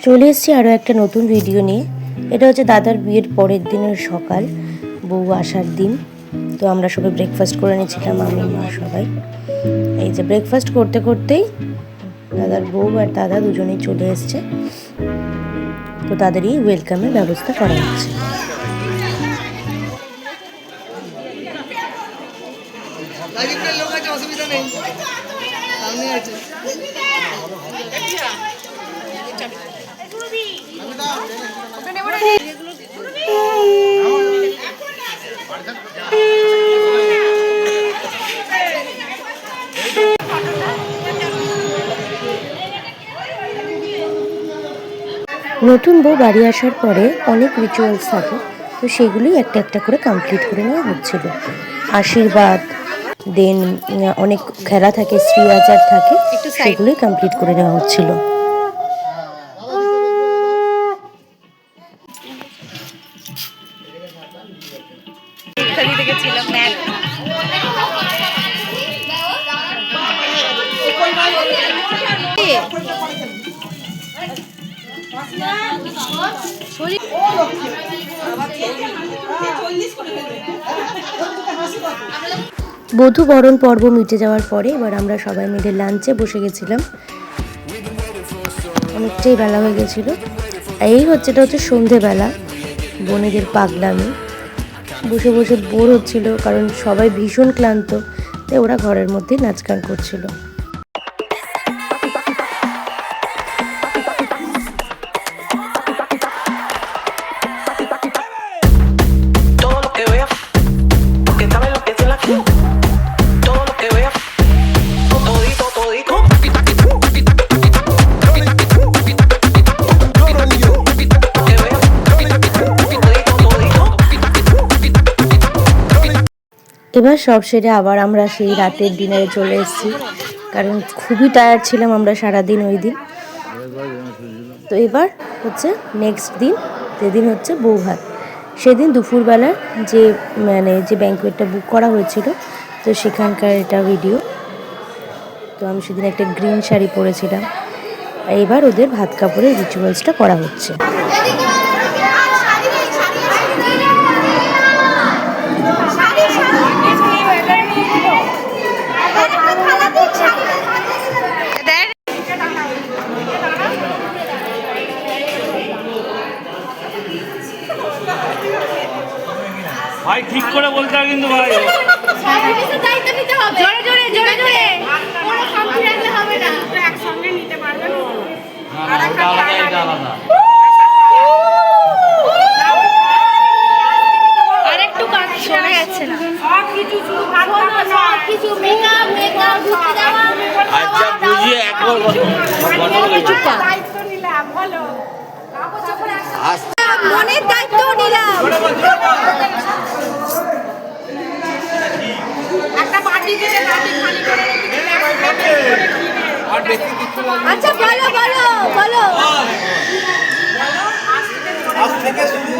চলে এসেছি আরও একটা নতুন ভিডিও নিয়ে। এটা হচ্ছে দাদার বিয়ের পরের দিনের সকাল, বউ আসার দিন। তো আমরা সবাই ব্রেকফাস্ট করে নিয়েছিলাম, আমি মা সবাই। এই যে ব্রেকফাস্ট করতে করতেই দাদার বউ আর দাদা দুজনেই চলে এসছে। তো তাদেরই ওয়েলকামের ব্যবস্থা করা হচ্ছে। নতুন বউ বাড়ি আসার পরে অনেক রিচুয়ালস থাকে, তো সেগুলোই একটা একটা করে কমপ্লিট করে নেওয়া হচ্ছিল। আশীর্বাদ, দেন অনেক খেলা থাকে, শ্রী আচার থাকে, সেগুলোই কমপ্লিট করে নেওয়া হচ্ছিল। বধূ বরণ পর্ব মিটে যাওয়ার পরে এবার আমরা সবাই মিলে লাঞ্চে বসে গেছিলাম। অনেকটাই বেলা হয়ে গেছিল। এই হচ্ছে, এটা হচ্ছে সন্ধেবেলা, বোনেদের পাগলামি। বসে বসে বোর হচ্ছিল, কারণ সবাই ভীষণ ক্লান্ত, তাই ওরা ঘরের মধ্যেই নাচ গান করছিল। এবার সব সেরে আবার আমরা সেই রাতের ডিনারে চলে এসেছি, কারণ খুবই টায়ার্ড ছিলাম আমরা সারাদিন ওই দিন। তো এবার হচ্ছে নেক্সট দিন, যেদিন হচ্ছে বৌভাত। সেদিন দুপুরবেলার যে ব্যাঙ্কোয়েটটা বুক করা হয়েছিল, তো সেখানকার এটা ভিডিও। তো আমি সেদিন একটা গ্রিন শাড়ি পরেছিলাম। এবার ওদের ভাত কাপড়ের রিচুয়ালসটা করা হচ্ছে। ভাই ঠিক করে বলতে হবে কিন্তু ভাই, দায়িত্ব নিতে হবে। জোরে জোরে জোরে জোরে, কোনো কমতি রাখলে হবে না। একসঙ্গে নিতে পারবেন আর একটা আলাদা। আরেকটু কাজ শোনা যাচ্ছে না। সব কিছু শুরু ভালো না, সব কিছু মেকআপ ঘুরতে যাওয়া। আচ্ছা বুঝিয়ে একবার কিছু দায়িত্ব নিলাম, বলো মনের দায়িত্ব নিলাম। একটা বাটি দিয়ে বাটি খালি করে আচ্ছা বলো বলো বলো। আজ থেকে শুধু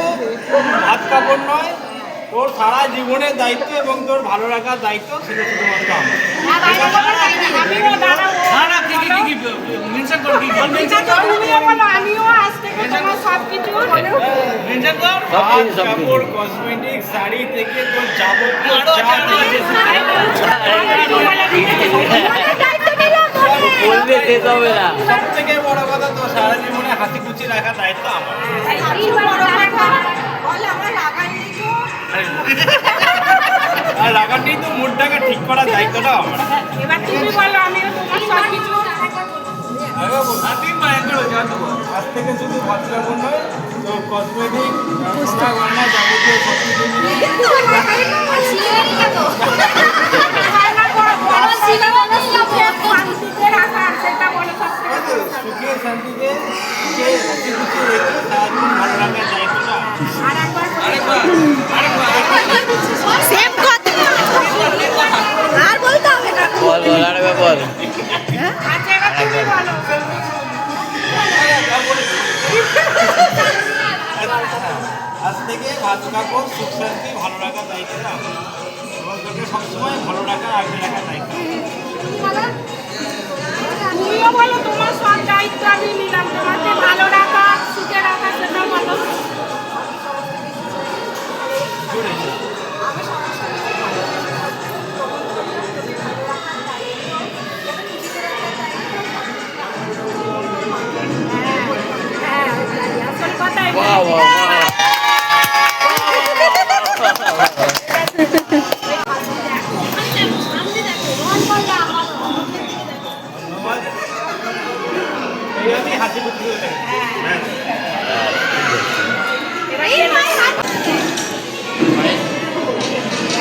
ভাত কাপড় নয়, তোর সারা জীবনের দায়িত্ব এবং তোর ভালো রাখার দায়িত্ব সেটা শুধুমাত্র আমার। কসমেটিক শাড়ি থেকে তোর যাবতীয় সব থেকে বড় কথা, তোর সারা জীবনে হাসি খুশি রাখার দায়িত্ব আমার। আর রাগার নেই তো, মুডটাকে ঠিক করার দায়িত্বটা আমার। এবার তুমি বলো, আমিও তোমার সব কিছু। আজ থেকে শুধু ভাত কাপড় নয়, তো কসমেটিক গয়না যাবতীয় সব কিছু সুখে শান্তিতে হাসি খুশি রেখে সারাদিন ভালো রাখার দায়িত্বটা। আর বলতে হবে না, বল। আজ থেকে ভাত কাপড় সুখ শান্তি ভালো রাখার দায়িত্বটা এবং তোকে সবসময় ভালো রাখার আগলে রাখার দায়িত্ব। তুমিও বলো তোমার সব দায়িত্ব আমি নিলাম। দিয়ে হাতে করতে হবে। এই ভাই হাত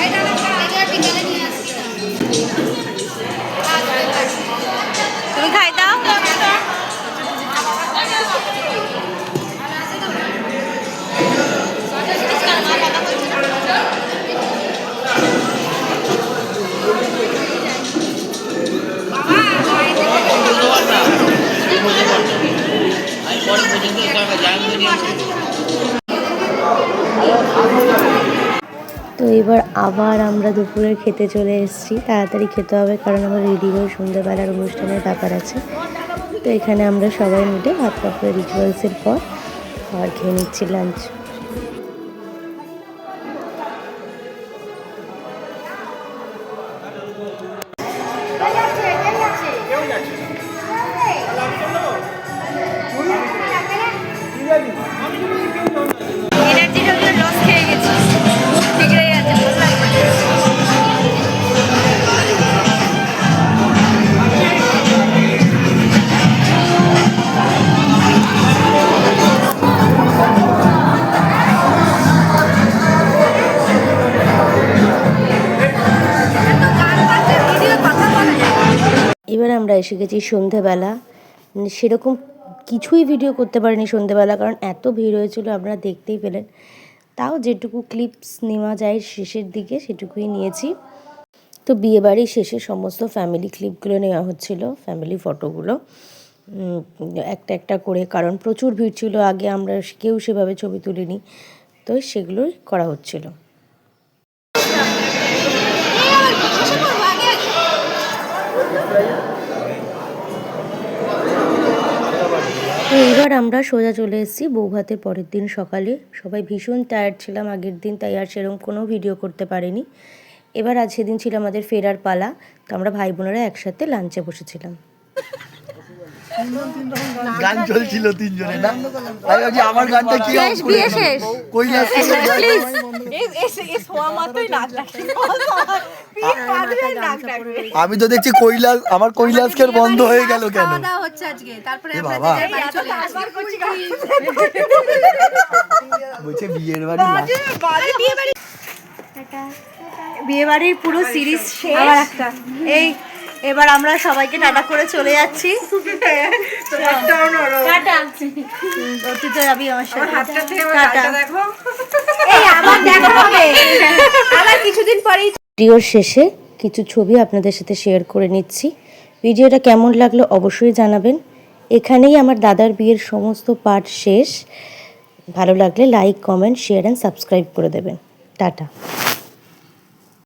এই দাদা আগে বিকেলে নিয়ে আসছি তুমি খাই দাও তো এবার আবার আমরা দুপুরে খেতে চলে এসেছি। তাড়াতাড়ি খেতে হবে কারণ আমার রেডি হয়ে সন্ধ্যেবেলার অনুষ্ঠানের ব্যাপার আছে। তো এখানে আমরা সবাই মিলে হাত কাপড় রিচুয়ালসের পর আবার খেয়ে নিচ্ছি লাঞ্চ। এনার্জিটা পুরো লস খেয়ে গেছি বিগড়ে গেছে ভালো লাগবে এবার আমরা এসে গেছি সন্ধেবেলা। সেরকম কিছুই ভিডিও করতে পারিনি সন্ধেবেলা, কারণ এত ভিড় হয়েছিল আপনারা দেখতেই পেলেন। তাও যেটুকু ক্লিপস নেওয়া যায় শেষের দিকে সেটুকুই নিয়েছি। তো বিয়েবাড়ির শেষে সমস্ত ফ্যামিলি ক্লিপগুলো নেওয়া হচ্ছিল, ফ্যামিলি ফটোগুলো একটা একটা করে, কারণ প্রচুর ভিড় ছিল। আগে আমরা কেউ সেভাবে ছবি তুলিনি, তো সেগুলোই করা হচ্ছিল। তো এইবার আমরা সোজা চলে এসেছি বৌভাতের পরের দিন সকালে। সবাই ভীষণ টায়ার্ড ছিলাম আগের দিন, তাই আর সেরকম কোনো ভিডিও করতে পারিনি। এবার আজ সেদিন ছিল আমাদের ফেরার পালা, তো আমরা ভাই বোনেরা একসাথে লাঞ্চে বসেছিলাম। গান চলছিল তিনজনে না, আমি ভাবছি আমার গানটা কি বিয়ে শেষ কৈলাস আমি তো দেখছি কৈলাস, আমার কৈলাসকের বন্ধ হয়ে গেল কেন? হচ্ছে আজকে তারপরে এ আমরা বাবা। যে বাড়ি চলে আসি বলছে বিয়ের বাড়ি না। বিয়ে বাড়ির পুরো সিরিজ শেষ। আবার একটা এই এবার আমরা সবাইকে টাটা করে চলে যাচ্ছি। টাটা। তুই তো যাবি আমার সাথে। টাটা। এই আবার দেখা হবে আবার কিছুদিন পরেই। ভিডিওর শেষে কিছু ছবি আপনাদের সাথে শেয়ার করে নিচ্ছি। ভিডিওটা কেমন লাগলো অবশ্যই জানাবেন। এখানেই আমার দাদার বিয়ের সমস্ত পার্ট শেষ। ভালো লাগলে like, comment, share and subscribe করে দেবেন। টাটা।